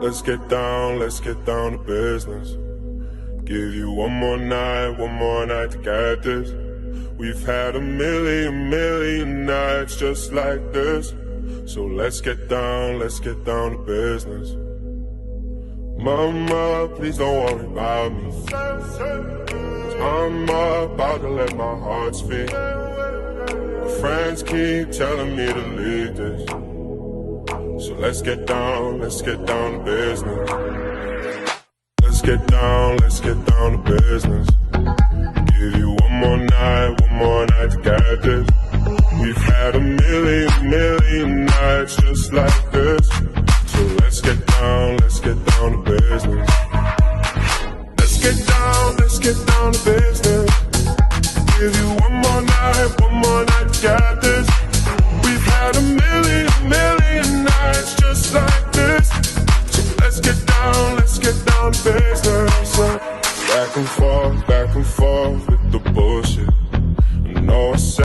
let's get down to business. Give you one more night to get this. We've had a million nights just like this. So let's get down to business. Mama, please don't worry about me. 'Cause I'm about to let my heart speak. My friends keep telling me to leave this. So let's get down to business. Let's get down to business. Give you one more night to get this. We've had a million nights just like this. So let's get down to business. Let's get down to business. Give you one more night to get this. We've had a million nights just like this. So let's get down to business. Back and forth with the bullshit. I know I said